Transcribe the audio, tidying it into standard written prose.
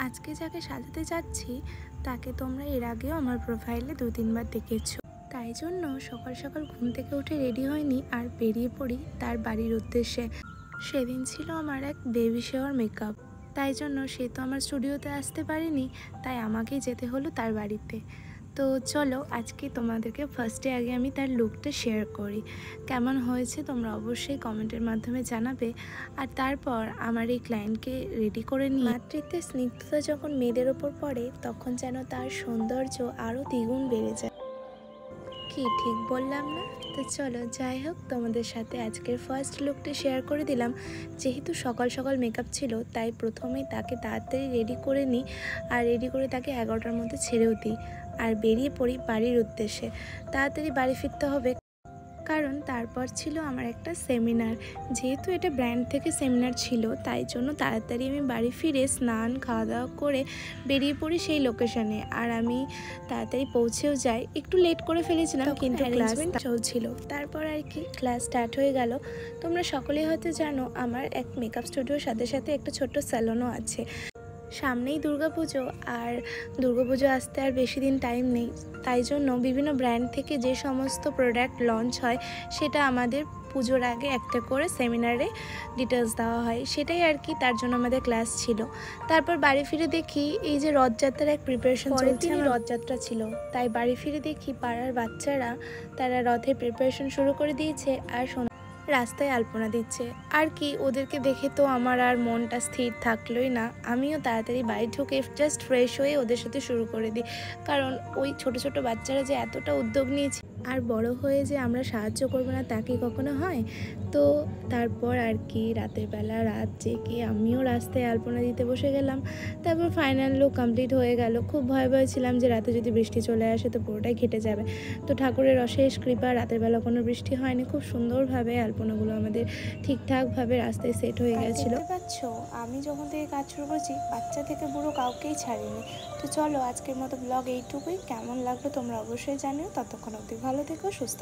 আজকে যাকে সাজাতে যাচ্ছি তাকে তোমরা এর আগেও আমার প্রোফাইলে 2-3 বার দেখেছো। তাই জন্য সকাল সকাল ঘুম থেকে উঠে রেডি হয়নি আর বেরিয়ে পড়ি তার বাড়ির উদ্দেশ্যে। সেদিন ছিল আমার এক বেবি শাওয়ার মেকআপ, তাই জন্য সে তো আমার স্টুডিওতে আসতে পারেনি, তাই আমাকেই যেতে হলো তার বাড়িতে। তো চলো আজকে তোমাদেরকে ফার্স্টে আগে আমি তার লুকটা শেয়ার করি। কেমন হয়েছে তোমরা অবশ্যই কমেন্টের মাধ্যমে জানাবে। আর তারপর আমার এই ক্লায়েন্টকে রেডি করে নিয়ে মাতৃত্বের স্নিগ্ধতা যখন মেয়েদের ওপর পড়ে তখন যেন তার সৌন্দর্য আরও দ্বিগুণ বেড়ে যায়। কি ঠিক বললাম না? তো চলো যাই হোক, তোমাদের সাথে আজকের ফার্স্ট লুকটা শেয়ার করে দিলাম। যেহেতু সকাল সকাল মেকআপ ছিল তাই প্রথমেই তাকে তাড়াতাড়ি রেডি করে নিই, আর রেডি করে তাকে 11টার মধ্যে ছেড়েও দিই আর বেরিয়ে পড়ি বাড়ির উদ্দেশ্যে। তাড়াতাড়ি বাড়ি ফিরতে হবে কারণ তারপর ছিল আমার একটা সেমিনার। যেহেতু এটা ব্র্যান্ড থেকে সেমিনার ছিল তাই জন্য তাড়াতাড়ি আমি বাড়ি ফিরে স্নান খাওয়া দাওয়া করে বেরিয়ে পড়ি সেই লোকেশনে। আর আমি তাড়াতাড়ি পৌঁছেও যাই, একটু লেট করে ফেলেছিলাম কিন্তু ক্লাস চলছিল। তারপর আর কি ক্লাস স্টার্ট হয়ে গেল। তোমরা সকলেই হয়তো জানো আমার এক মেকআপ স্টুডিওর সাথে সাথে একটা ছোট্ট স্যালনও আছে। সামনেই দুর্গাপুজো, আর দুর্গাপুজো আসতে আর বেশি দিন টাইম নেই, তাই জন্য বিভিন্ন ব্র্যান্ড থেকে যে সমস্ত প্রোডাক্ট লঞ্চ হয় সেটা আমাদের পুজোর আগে একটা করে সেমিনারে ডিটেলস দেওয়া হয়, সেটাই আর কি। তার জন্য আমাদের ক্লাস ছিল। তারপর বাড়ি ফিরে দেখি এই যে রথযাত্রার এক প্রিপারেশন চলছে, রথযাত্রা ছিল তাই বাড়ি ফিরে দেখি পাড়ার বাচ্চারা তারা রথের প্রিপারেশন শুরু করে দিয়েছে আর রাস্তায় আলপনা দিচ্ছে। আর কি ওদেরকে দেখে তো আমার আর মনটা স্থির থাকলোই না, আমিও তাড়াতাড়ি বাড়ি ঢুকে জাস্ট ফ্রেশ হয়ে ওদের সাথে শুরু করে দিই। কারণ ওই ছোট ছোট বাচ্চারা যে এতটা উদ্যোগ নিয়েছে, আর বড় হয়ে যে আমরা সাহায্য করবো না তা কি কখনো হয়? তো তারপর আর কি রাতের বেলা রাত জেগে আমিও রাস্তায় আলপনা দিতে বসে গেলাম। তারপর ফাইনাল লুক কমপ্লিট হয়ে গেল। খুব ভয় ছিলাম যে রাতে যদি বৃষ্টি চলে আসে তো পুরোটাই ঘেটে যাবে। তো ঠাকুরের অশেষ কৃপা রাতের বেলা কোনো বৃষ্টি হয়নি, খুব সুন্দরভাবে আলপনাগুলো আমাদের ঠিকঠাকভাবে রাস্তায় সেট হয়ে গেছিলো। দেখতে পাচ্ছ আমি যখন থেকে কাজ শুরু করছি বাচ্চা থেকে বুড়ো কাউকেই ছাড়িনি। তো চলো আজকের মতো ব্লগ এইটুকুই। কেমন লাগলো তোমরা অবশ্যই জানিও। ততক্ষণ অবধি ভালো থেকো, সুস্থ